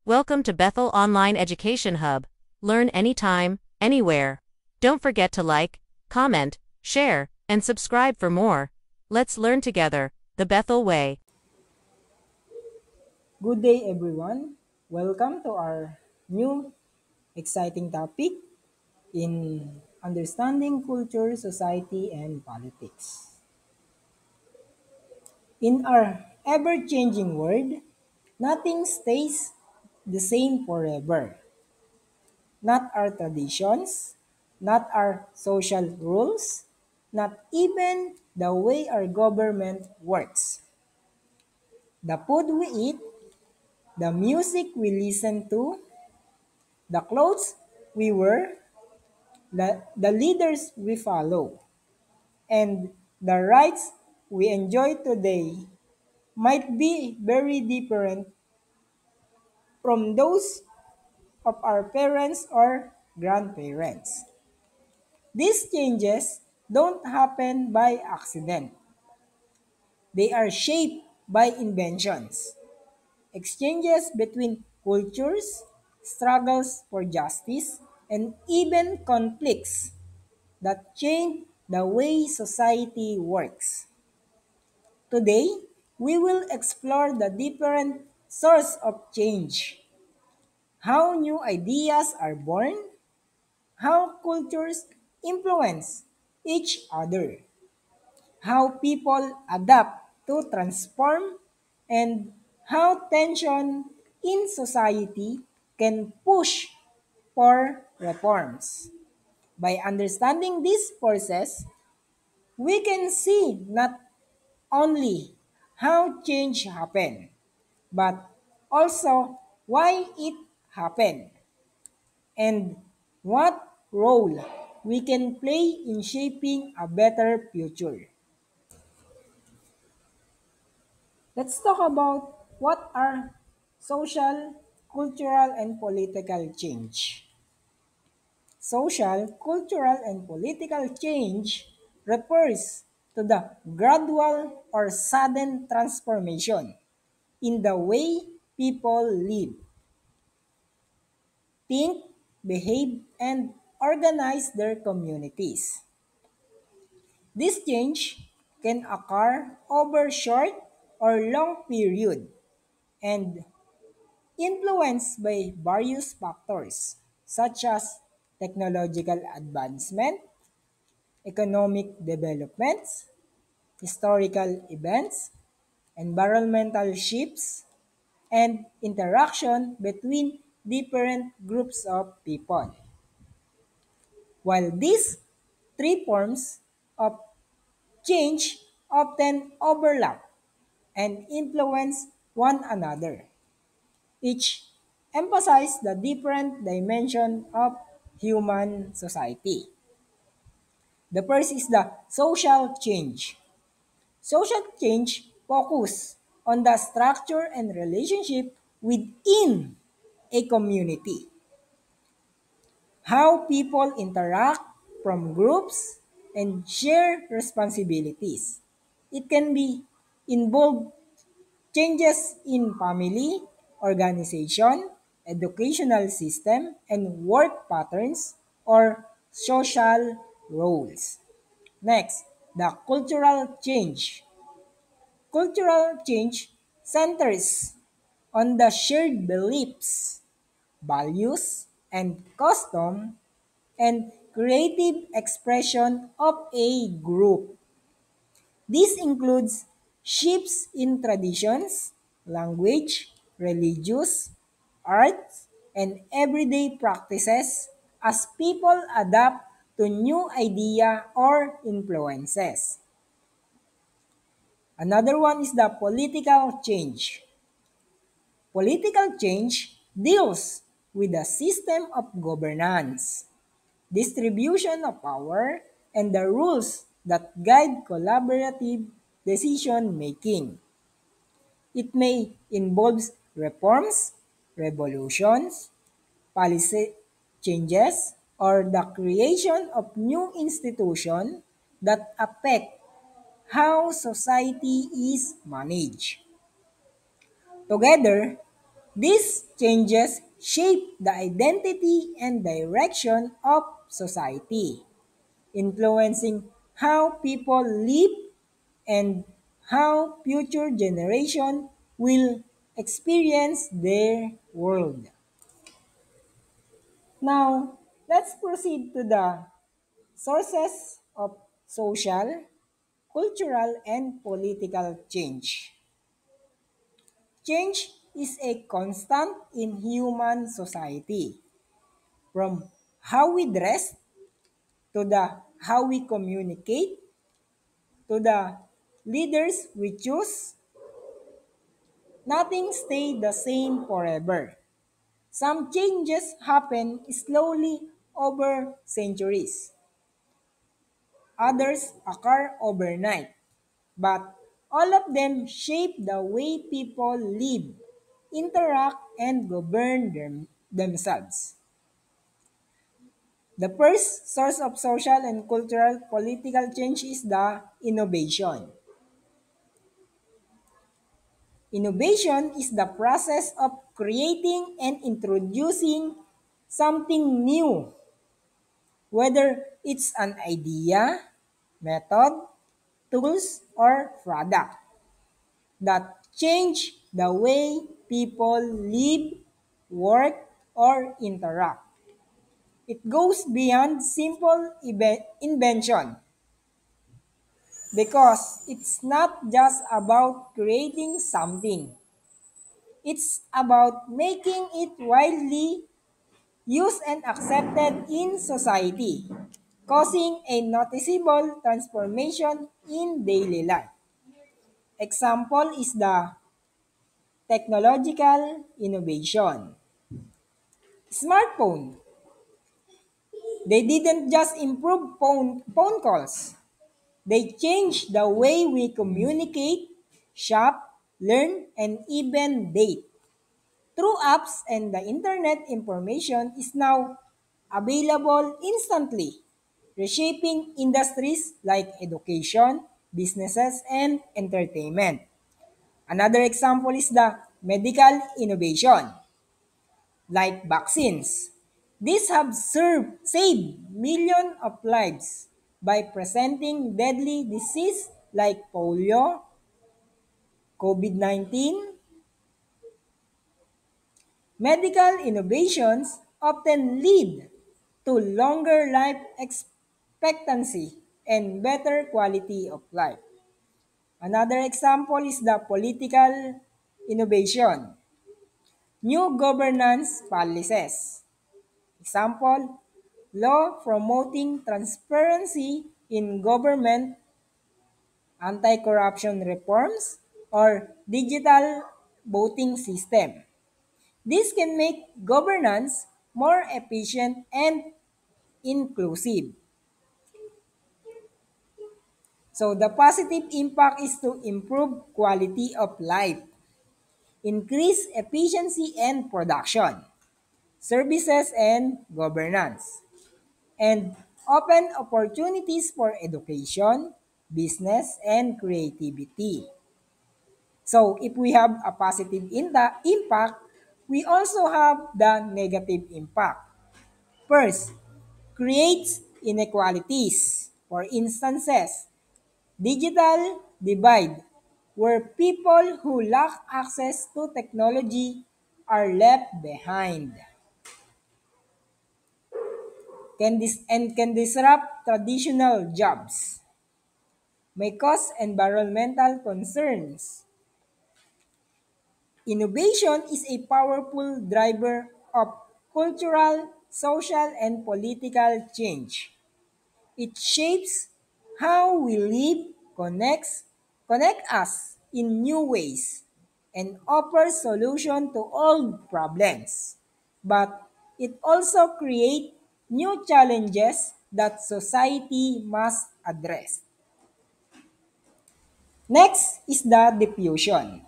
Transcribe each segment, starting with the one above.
Welcome to Bethel Online Education Hub. Learn anytime, anywhere. Don't forget to like, comment, share, and subscribe for more. Let's learn together, the Bethel way. Good day, everyone. Welcome to our new exciting topic in understanding culture, society, and politics. In our ever changing world, nothing stays the same forever. Not our traditions, not our social rules, not even the way our government works. The food we eat, the music we listen to, the clothes we wear, the leaders we follow, and the rights we enjoy today might be very different from those of our parents or grandparents. These changes don't happen by accident. They are shaped by inventions, exchanges between cultures, struggles for justice, and even conflicts that change the way society works. Today, we will explore the different source of change, how new ideas are born, how cultures influence each other, how people adapt to transform, and how tension in society can push for reforms. By understanding these forces, we can see not only how change happened, but also why it happened and what role we can play in shaping a better future. Let's talk about what are social, cultural, and political change. Social, cultural, and political change refers to the gradual or sudden transformation in the way people live, think, behave, and organize their communities. This change can occur over short or long period and influenced by various factors such as technological advancement, economic developments, historical events, environmental shifts, and interaction between different groups of people. While these three forms of change often overlap and influence one another, each emphasize the different dimension of human society. The first is the social change. Social change focus on the structure and relationship within a community. How people interact from groups and share responsibilities. It can be involve changes in family, organization, educational system, and work patterns or social roles. Next, the cultural change. Cultural change centers on the shared beliefs, values, and custom and creative expression of a group. This includes shifts in traditions, language, religious, arts, and everyday practices as people adapt to new idea or influences. Another one is the political change. Political change deals with the system of governance, distribution of power, and the rules that guide collaborative decision making. It may involve reforms, revolutions, policy changes, or the creation of new institutions that affect how society is managed. Together, These changes shape the identity and direction of society, influencing how people live and how future generations will experience their world. Now, let's proceed to the sources of social, cultural, and political change. Change is a constant in human society, from how we dress to the how we communicate to the leaders we choose. Nothing stays the same forever. Some changes happen slowly over centuries. Others occur overnight. But all of them shape the way people live, interact, and govern themselves. The first source of social and cultural political change is the innovation. Innovation is the process of creating and introducing something new, whether it's an idea, method, tools, or product that change the way people live, work, or interact. It goes beyond simple invention because it's not just about creating something. It's about making it widely used and accepted in society, causing a noticeable transformation in daily life. Example is the technological innovation. Smartphone. They didn't just improve phone calls. They changed the way we communicate, shop, learn, and even date. Through apps and the internet, information is now available instantly, reshaping industries like education, businesses, and entertainment. Another example is the medical innovation, like vaccines. These have saved millions of lives by preventing deadly disease like polio, COVID-19. Medical innovations often lead to longer life expectancy and better quality of life. Another example is the political innovation, new governance policies. Example, law promoting transparency in government, anti-corruption reforms, or digital voting system. This can make governance more efficient and inclusive. So the positive impact is to improve quality of life, increase efficiency and production, services and governance, and open opportunities for education, business, and creativity. So if we have a positive impact, we also have the negative impact. First, creates inequalities. For instances, digital divide, where people who lack access to technology are left behind, can disrupt traditional jobs, may cause environmental concerns. Innovation is a powerful driver of cultural, social, and political change. It shapes how we live, connect us in new ways, and offers solution to old problems. But it also creates new challenges that society must address. Next is the diffusion.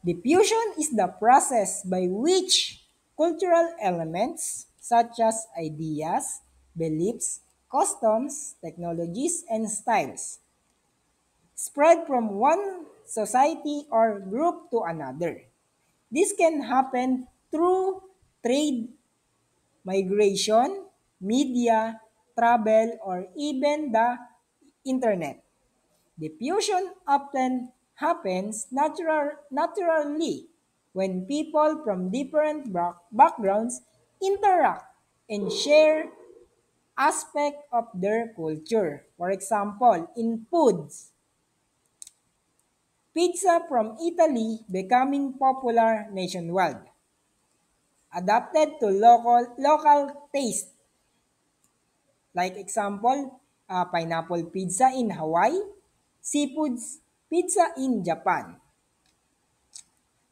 Diffusion is the process by which cultural elements such as ideas, beliefs, customs, technologies, and styles spread from one society or group to another. This can happen through trade, migration, media, travel, or even the internet. Diffusion often happens naturally when people from different backgrounds interact and share aspects of their culture. For example, in foods, pizza from Italy becoming popular nationwide, adapted to local taste. Like example, pineapple pizza in Hawaii, seafood pizza in Japan.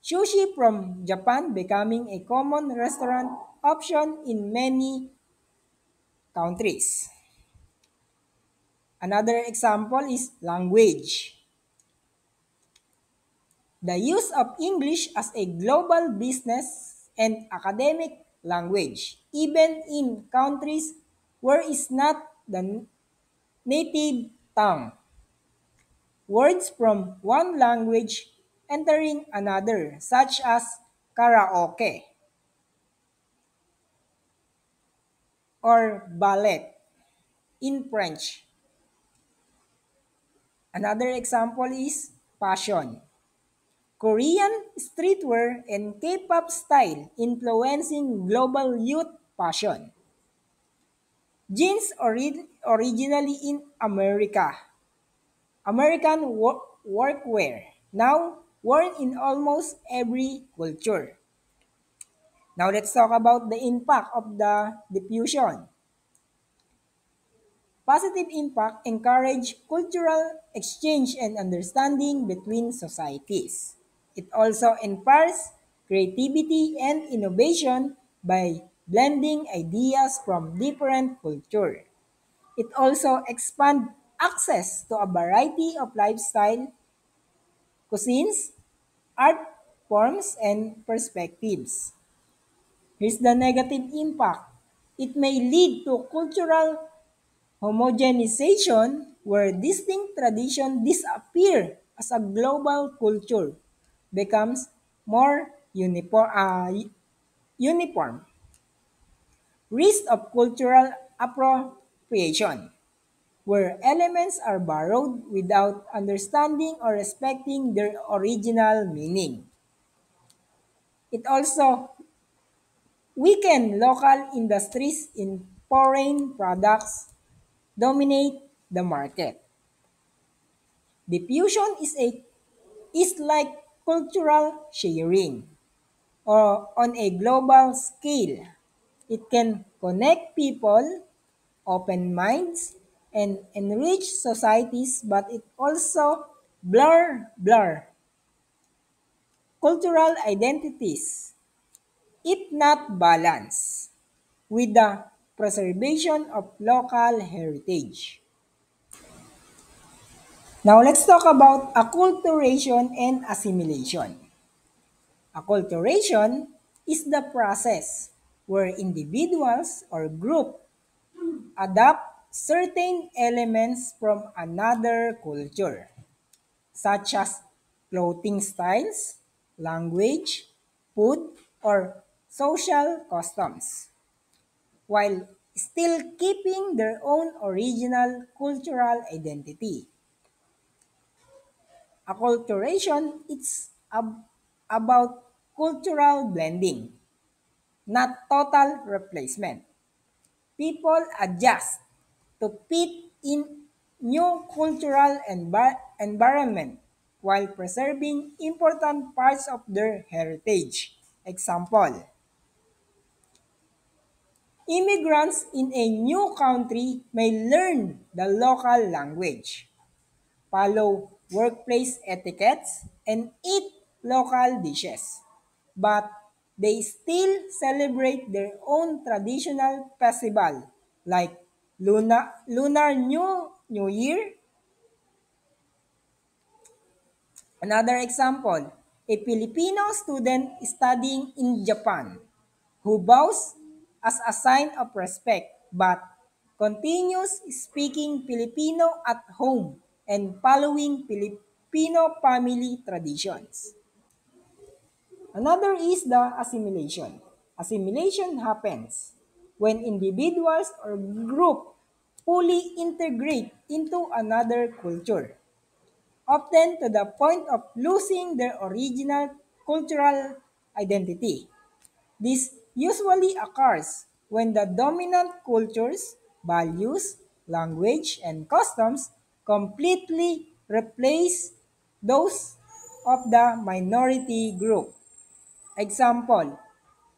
Sushi from Japan becoming a common restaurant option in many countries. Another example is language. The use of English as a global business and academic language, even in countries where it's not the native tongue. Words from one language entering another, such as karaoke or ballet in French. Another example is fashion. Korean streetwear and K-pop style influencing global youth fashion. Jeans originally in America. American workwear, now worn in almost every culture. Now let's talk about the impact of the diffusion. Positive impact encourage cultural exchange and understanding between societies. It also inspires creativity and innovation by blending ideas from different cultures. It also expands access to a variety of lifestyle, cuisines, art forms, and perspectives. Here's the negative impact. It may lead to cultural homogenization where distinct traditions disappear as a global culture becomes more uniform. Risk of cultural appropriation where elements are borrowed without understanding or respecting their original meaning. It also weakens local industries in foreign products dominate the market. Diffusion is like cultural sharing or on a global scale. It can connect people, open minds, and enrich societies, but it also blur cultural identities, if not balanced, with the preservation of local heritage. Now let's talk about acculturation and assimilation. Acculturation is the process where individuals or group adopt certain elements from another culture, such as clothing styles, language, food, or social customs, while still keeping their own original cultural identity. Acculturation is about cultural blending, not total replacement. People adjust to fit in new cultural environment while preserving important parts of their heritage. Example, immigrants in a new country may learn the local language, follow workplace etiquettes, and eat local dishes. But they still celebrate their own traditional festival like Lunar New Year. Another example, a Filipino student studying in Japan who bows as a sign of respect but continues speaking Filipino at home and following Filipino family traditions. Another is the assimilation. Assimilation happens when individuals or group fully integrate into another culture, often to the point of losing their original cultural identity. This usually occurs when the dominant culture's values, language, and customs completely replace those of the minority group. Example,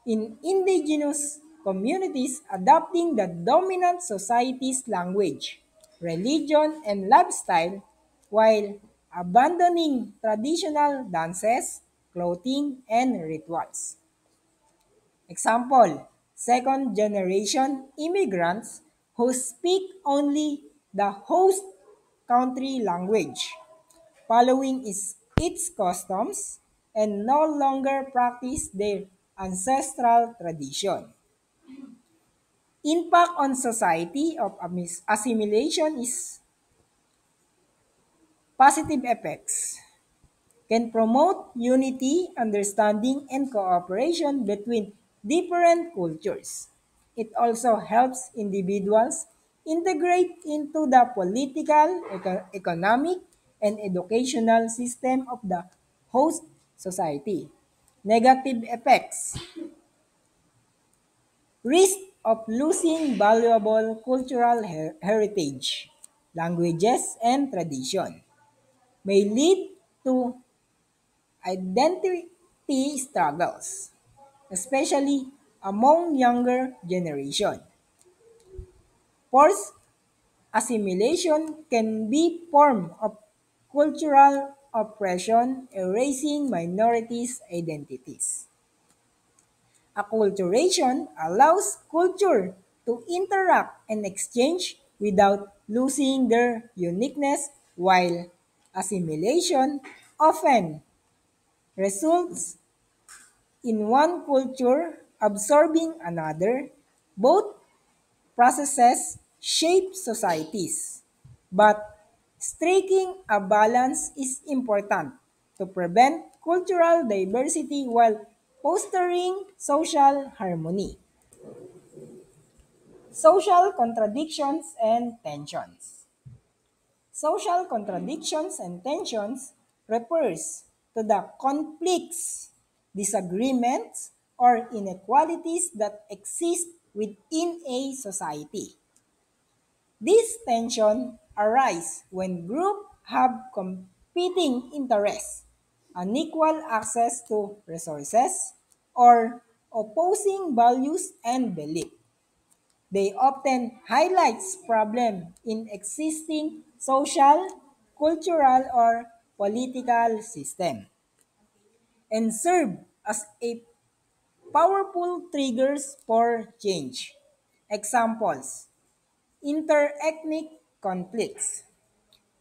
in indigenous communities adopting the dominant society's language, religion, and lifestyle while abandoning traditional dances, clothing, and rituals. Example, second generation immigrants who speak only the host country language, following its customs, and no longer practice their ancestral tradition. Impact on society of assimilation is positive effects. Can promote unity, understanding, and cooperation between different cultures. It also helps individuals integrate into the political, economic, and educational system of the host society. Negative effects: risk of losing valuable cultural heritage, languages, and tradition. May lead to identity struggles, especially among younger generation. Forced assimilation can be form of cultural oppression, erasing minorities' identities. Acculturation allows culture to interact and exchange without losing their uniqueness, while assimilation often results in one culture absorbing another. Both processes shape societies, but striking a balance is important to prevent cultural diversity while fostering social harmony. Social contradictions and tensions. Social contradictions and tensions refers to the conflicts, disagreements, or inequalities that exist within a society. These tensions arise when groups have competing interests, unequal access to resources, or opposing values and beliefs. They often highlight problems in existing social, cultural, or political system and serve as a powerful triggers for change. Examples: interethnic conflicts,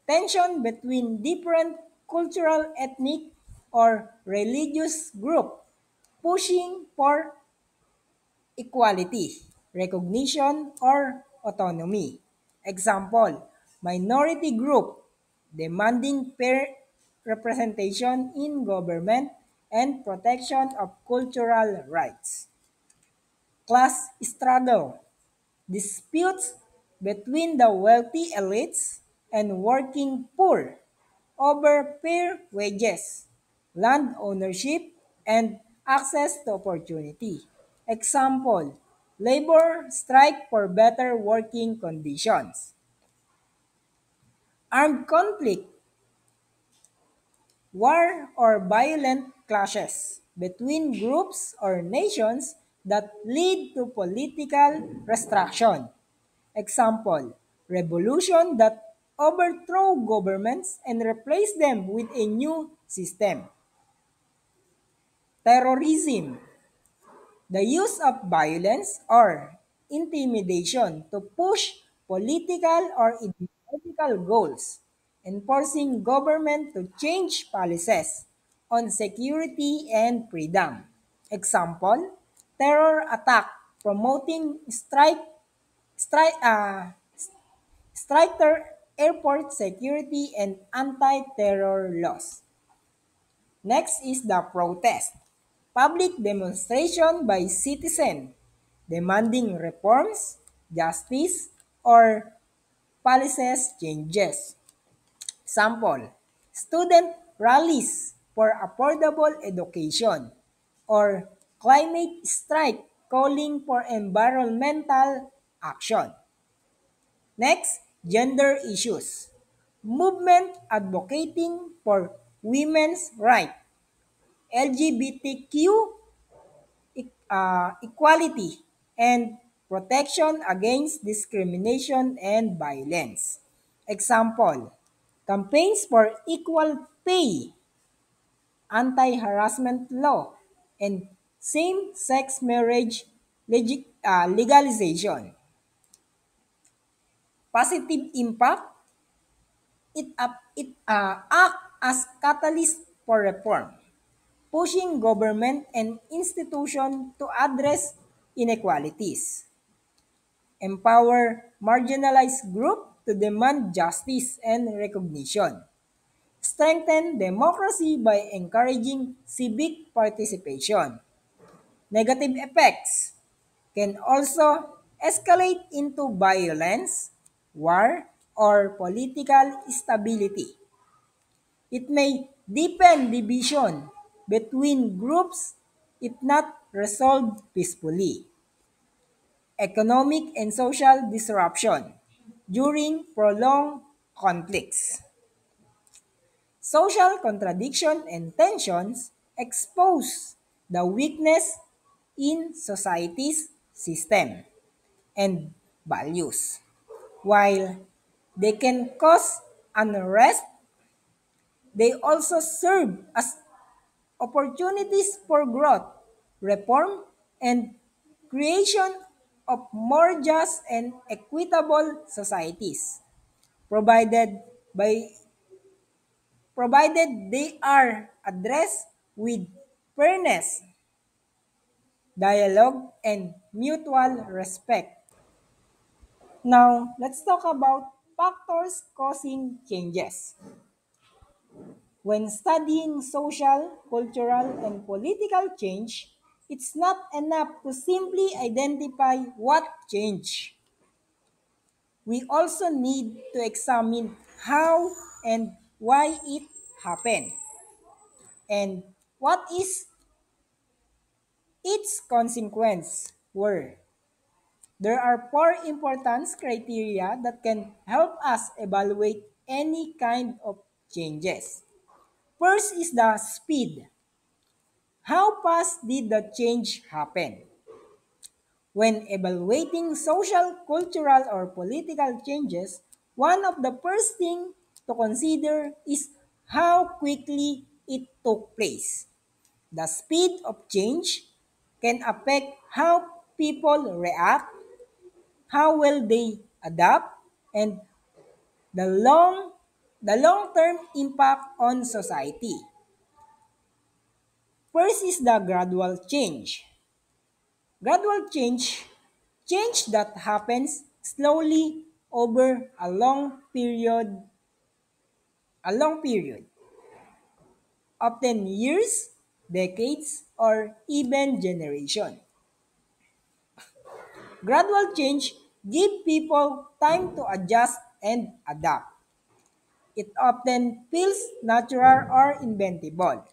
tension between different cultural, ethnic, or religious groups pushing for equality, recognition, or autonomy. Example, minority group demanding fair representation in government and protection of cultural rights. Class struggle, disputes between the wealthy elites and working poor over fair wages, land ownership, and access to opportunity. Example, labor strike for better working conditions. Armed conflict, war or violent clashes between groups or nations that lead to political restriction. Example, revolution that overthrow governments and replace them with a new system. Terrorism, the use of violence or intimidation to push political or ideological goals, enforcing government to change policies on security and freedom. Example, terror attack promoting stricter airport security and anti-terror laws. Next is the protest. public demonstration by citizens demanding reforms, justice, or policies changes. Example, student rallies for affordable education or climate strike calling for environmental action. Next, gender issues. Movement advocating for women's rights, LGBTQ equality, and protection against discrimination and violence. Example, campaigns for equal pay, anti-harassment law, and same-sex marriage legalization. Positive impact, it act as catalyst for reform, pushing government and institutions to address inequalities, empower marginalized groups to demand justice and recognition, strengthen democracy by encouraging civic participation. Negative effects can also escalate into violence, war, or political instability. It may deepen division between groups if not resolved peacefully. Economic and social disruption during prolonged conflicts. Social contradiction and tensions expose the weakness in society's system and values. While they can cause unrest, they also serve as opportunities for growth, reform, and creation of more just and equitable societies, provided by provided they are addressed with fairness, dialogue, and mutual respect. Now, let's talk about factors causing changes. When studying social, cultural, and political change, it's not enough to simply identify what changed. We also need to examine how and why it happened and what is its consequence were. There are four important criteria that can help us evaluate any kind of changes. First is the speed. How fast did the change happen? When evaluating social, cultural, or political changes, one of the first things to consider is how quickly it took place. The speed of change can affect how people react, how well they adapt, and the long the long-term impact on society. First is the gradual change. Gradual change that happens slowly over a long period, often years, decades, or even generation. Gradual change give people time to adjust and adapt. It often feels natural or inventable.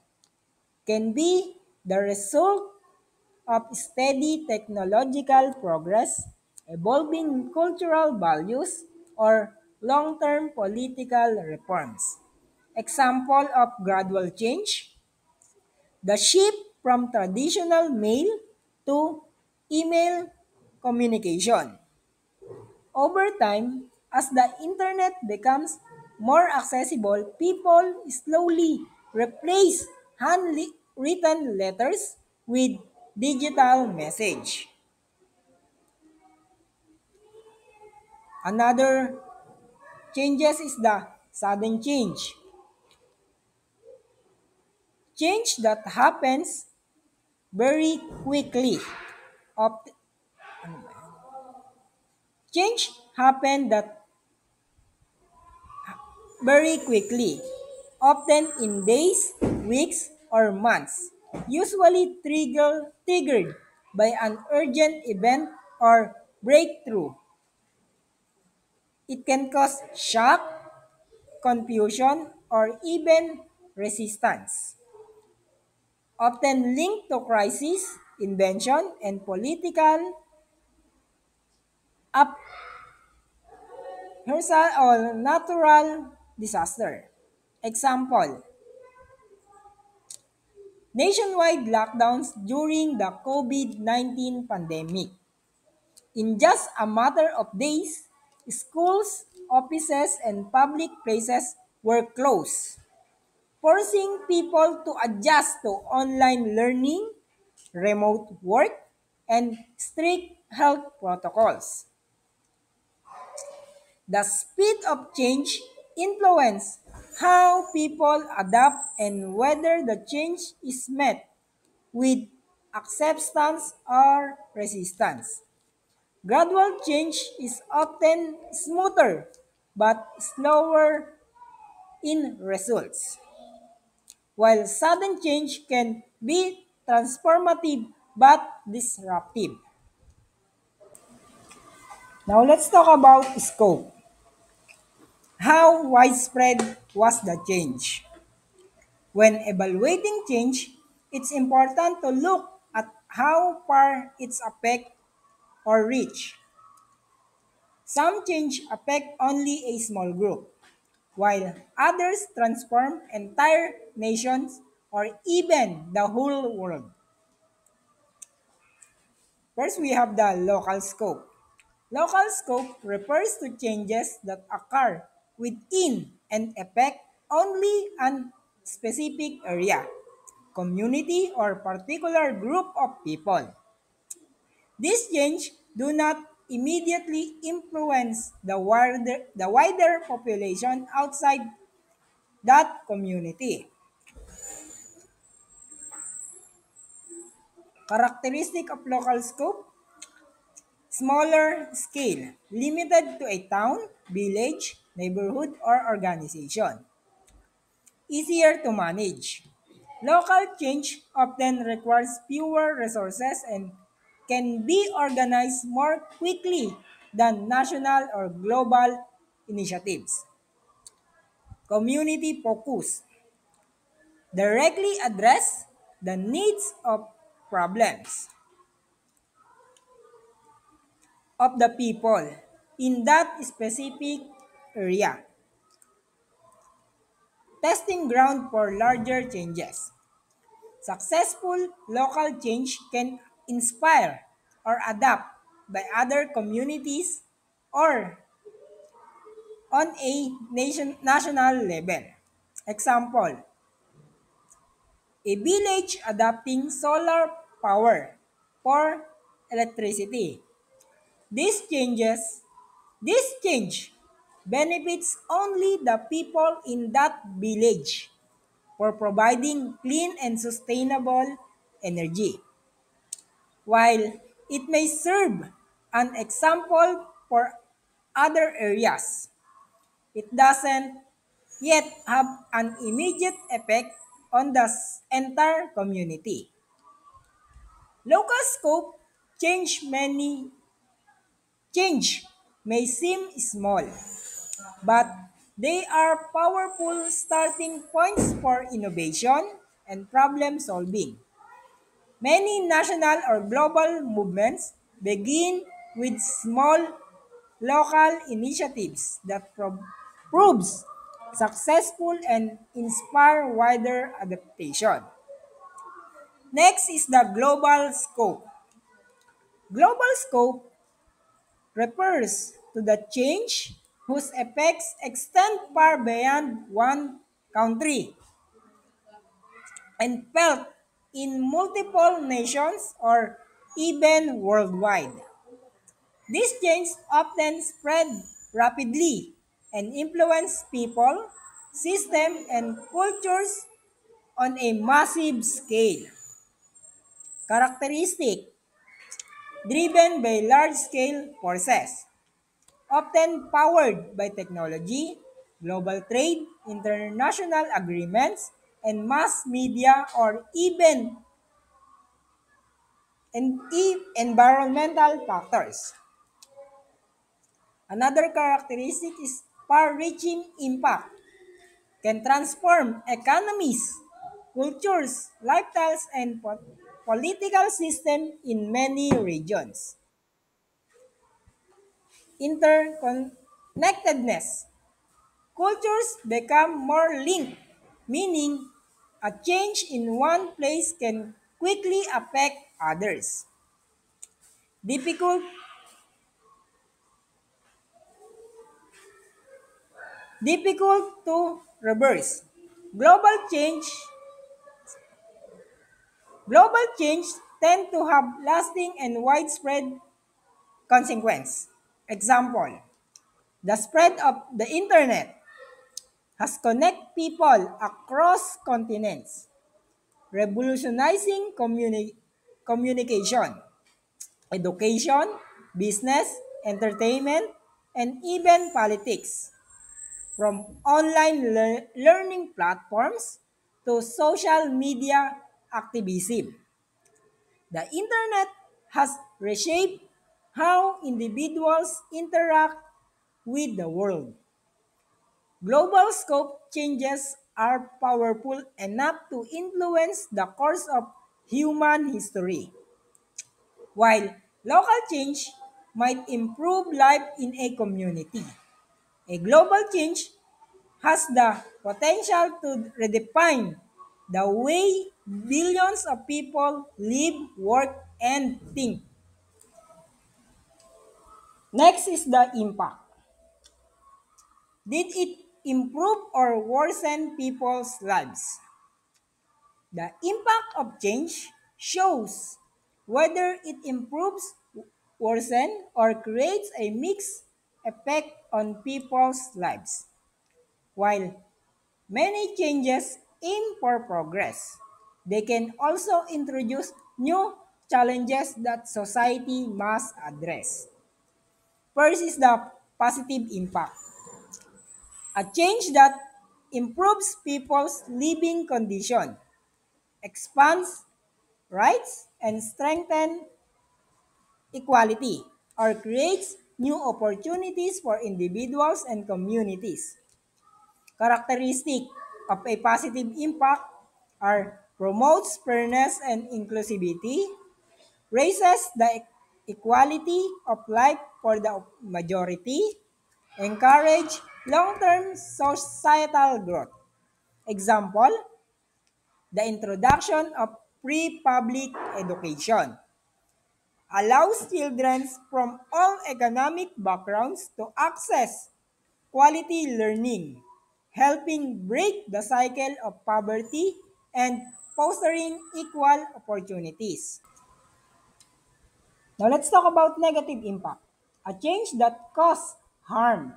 Can be the result of steady technological progress, evolving cultural values, or long-term political reforms. Example of gradual change, the shift from traditional mail to email communication. Over time, as the internet becomes more accessible, people slowly replace handwritten letters with digital message. Another changes is the sudden change. Change that happens very quickly. Opt- Change happen that very quickly, often in days, weeks, or months. usually triggered by an urgent event or breakthrough. It can cause shock, confusion, or even resistance, often linked to crisis, invention, and political upheaval or natural disaster. Example, nationwide lockdowns during the COVID-19 pandemic. In just a matter of days, schools, offices, and public places were closed, forcing people to adjust to online learning, remote work, and strict health protocols. The speed of change influences how people adapt and whether the change is met with acceptance or resistance. Gradual change is often smoother but slower in results, while sudden change can be transformative but disruptive. Now let's talk about scope. How widespread was the change? When evaluating change, it's important to look at how far its affect or reach. Some change affect only a small group, while others transform entire nations or even the whole world. First, we have the local scope. Local scope refers to changes that occur within and affect only a specific area, community, or particular group of people. These changes do not immediately influence the wider population outside that community. Characteristic of local scope: smaller scale, limited to a town, village, neighborhood, or organization. Easier to manage. Local change often requires fewer resources and can be organized more quickly than national or global initiatives. Community focus directly address the needs of problems of the people in that specific area. Testing ground for larger changes. Successful local change can inspire or adapt by other communities or on a national level. Example, a village adopting solar power for electricity. This changes this change benefits only the people in that village for providing clean and sustainable energy. While it may serve an example for other areas, it doesn't yet have an immediate effect on the entire community. Local scope change may seem small, but they are powerful starting points for innovation and problem solving. Many national or global movements begin with small local initiatives that proves successful and inspire wider adaptation. Next is the global scope. Global scope refers to the change whose effects extend far beyond one country and felt in multiple nations or even worldwide. These changes often spread rapidly and influence people, systems, and cultures on a massive scale. Characteristic: driven by large-scale forces, often powered by technology, global trade, international agreements, and mass media or even environmental factors. Another characteristic is far-reaching impact can transform economies, cultures, lifestyles, and political systems in many regions. Interconnectedness. Cultures become more linked, meaning a change in one place can quickly affect others. Difficult, difficult to reverse. Global change, global change tend to have lasting and widespread consequence. Example, the spread of the internet has connected people across continents, revolutionizing communication, education, business, entertainment, and even politics. From online learning platforms to social media activism, the internet has reshaped how individuals interact with the world. Global scope changes are powerful enough to influence the course of human history, while local change might improve life in a community. A global change has the potential to redefine the way billions of people live, work, and think. Next is the impact. Did it improve or worsen people's lives? The impact of change shows whether it improves, worsens, or creates a mixed effect on people's lives. While many changes aim for progress, they can also introduce new challenges that society must address. First is the positive impact. A change that improves people's living condition, expands rights, and strengthens equality, or creates new opportunities for individuals and communities. Characteristic of a positive impact are promotes fairness and inclusivity, raises the equality of life for the majority, encourage long-term societal growth. Example, the introduction of free public education allows children from all economic backgrounds to access quality learning, helping break the cycle of poverty and fostering equal opportunities. Now let's talk about negative impact. A change that causes harm,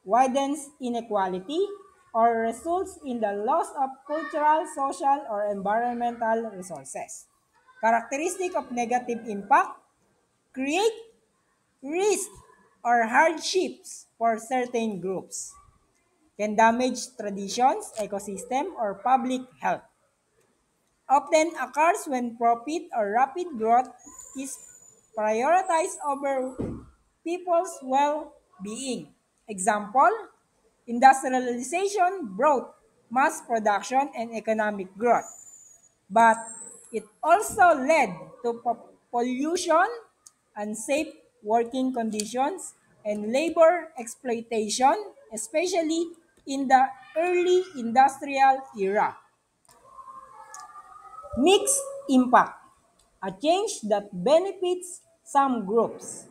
widens inequality, or results in the loss of cultural, social, or environmental resources. Characteristic of negative impact create risk or hardships for certain groups, can damage traditions, ecosystem, or public health. Often occurs when profit or rapid growth is prioritized over people's well-being. Example, industrialization brought mass production and economic growth, but it also led to pollution, unsafe working conditions, and labor exploitation, especially in the early industrial era. Mixed impact, a change that benefits some groups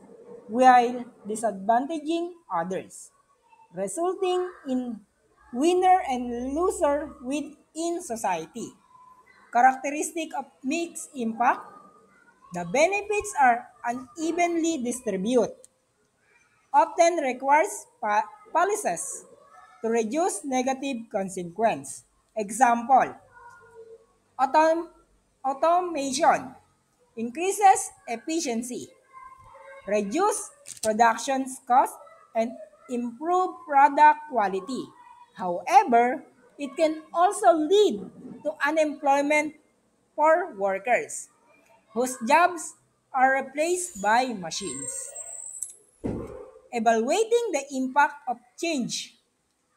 while disadvantaging others, resulting in winner and loser within society. Characteristic of mixed impact, the benefits are unevenly distributed, often requires policies to reduce negative consequence. Example, automation increases efficiency, reduce production costs, and improve product quality. However, It can also lead to unemployment for workers whose jobs are replaced by machines. Evaluating the impact of change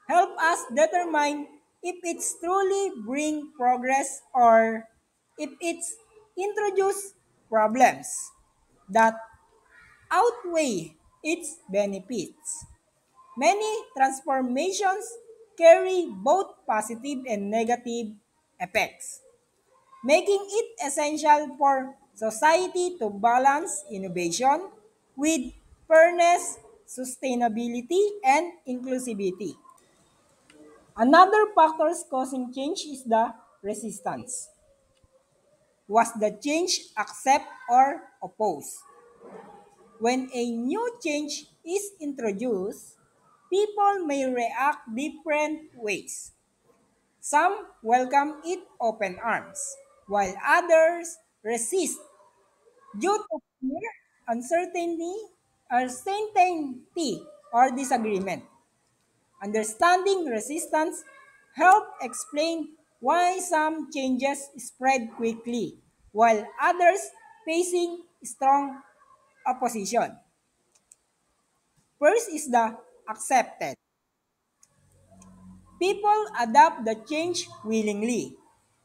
help us determine if it's truly bring progress or if it's introduce problems that outweigh its benefits. Many transformations carry both positive and negative effects, making it essential for society to balance innovation with fairness, sustainability, and inclusivity. Another factor causing change is the resistance. Was the change accept or oppose? When a new change is introduced, people may react different ways. Some welcome it open arms, while others resist due to fear, uncertainty, or disagreement. Understanding resistance help explain why some changes spread quickly, while others facing strong opposition. First is the accepted. People adapt the change willingly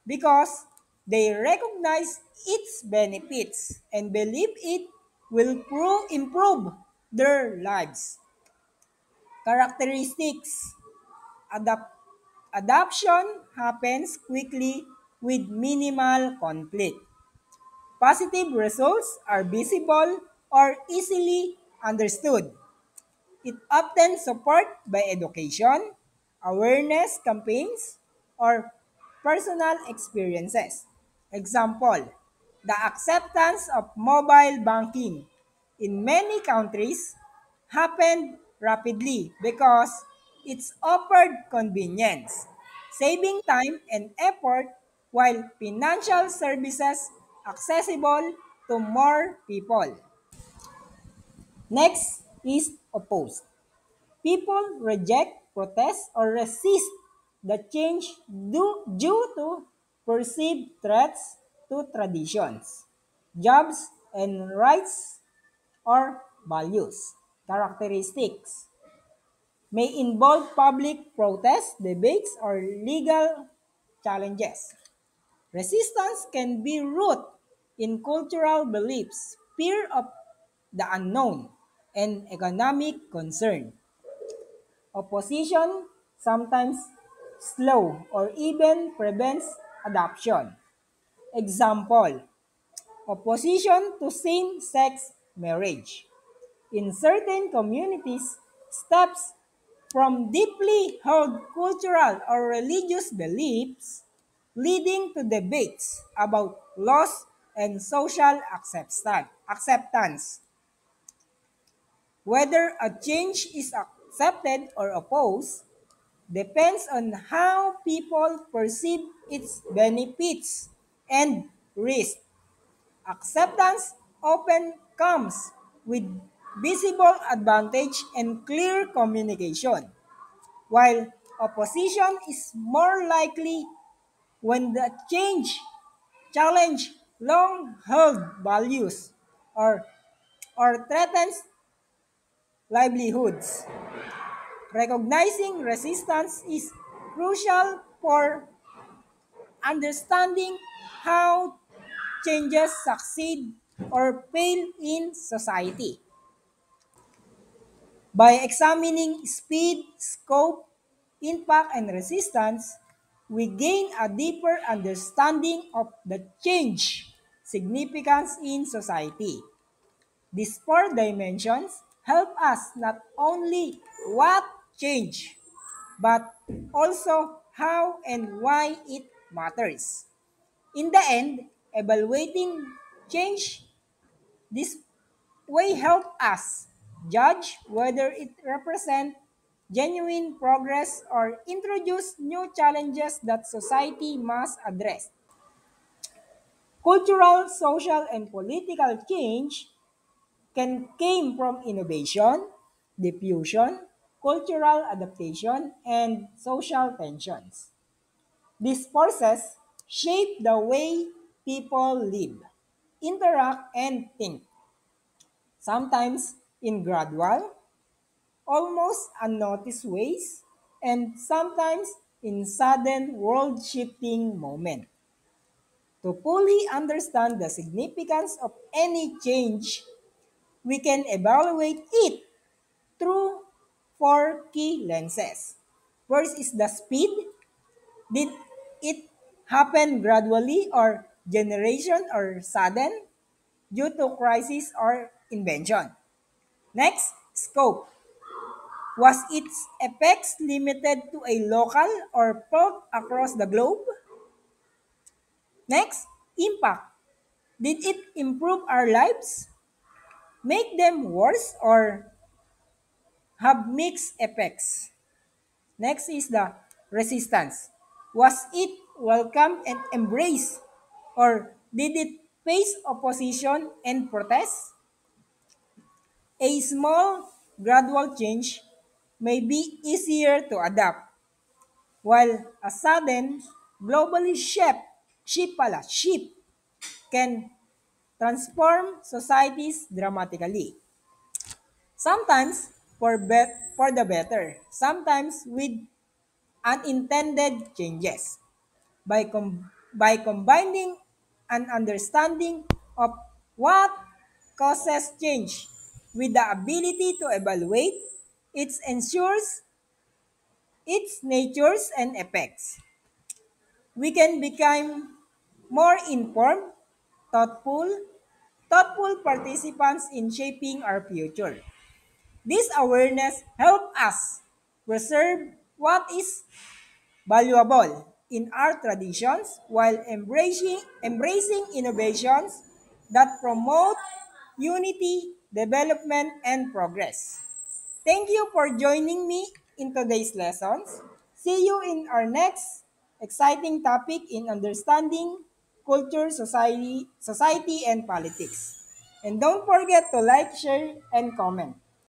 because they recognize its benefits and believe it will improve their lives. Characteristics. Adoption happens quickly with minimal conflict. Positive results are visible or easily understood. It often supported by education, awareness campaigns, or personal experiences. Example, the acceptance of mobile banking in many countries happened rapidly because it's offered convenience, saving time and effort while financial services accessible to more people. Next is oppose. People reject, protest, or resist the change due to perceived threats to traditions, jobs, and rights or values. Characteristics may involve public protests, debates, or legal challenges. Resistance can be rooted in cultural beliefs, fear of the unknown, and economic concern. Opposition sometimes slow or even prevents adoption. Example, opposition to same-sex marriage. In certain communities, steps from deeply held cultural or religious beliefs leading to debates about laws and social acceptance. Whether a change is accepted or opposed depends on how people perceive its benefits and risks. Acceptance often comes with visible advantage and clear communication, while opposition is more likely when the change challenge long-held values or, or threatens livelihoods. Recognizing resistance is crucial for understanding how changes succeed or fail in society. By examining speed, scope, impact, and resistance, we gain a deeper understanding of the change significance in society. These four dimensions help us not only what change, but also how and why it matters. In the end, evaluating change this way help us judge whether it represents genuine progress or introduce new challenges that society must address. Cultural, social, and political change can came from innovation, diffusion, cultural adaptation, and social tensions. These forces shape the way people live, interact, and think, sometimes in gradual, almost unnoticed ways, and sometimes in sudden world shifting moments. To fully understand the significance of any change, we can evaluate it through four key lenses. First is the speed. Did it happen gradually or generation or sudden due to crisis or invention? Next, scope. Was its effects limited to a local or felt across the globe? Next, impact. Did it improve our lives, make them worse, or have mixed effects? Next is the resistance. Was it welcomed and embraced, or did it face opposition and protest? A small, gradual change may be easier to adapt, while a sudden, globally shift can transform societies dramatically. Sometimes for the better, sometimes with unintended changes. By combining an understanding of what causes change with the ability to evaluate its ensures its natures and effects, we can become more informed, thoughtful, thoughtful participants in shaping our future. This awareness helps us preserve what is valuable in our traditions while embracing innovations that promote unity, development, and progress. Thank you for joining me in today's lessons. See you in our next exciting topic in understanding culture, society, and politics. And don't forget to like, share, and comment.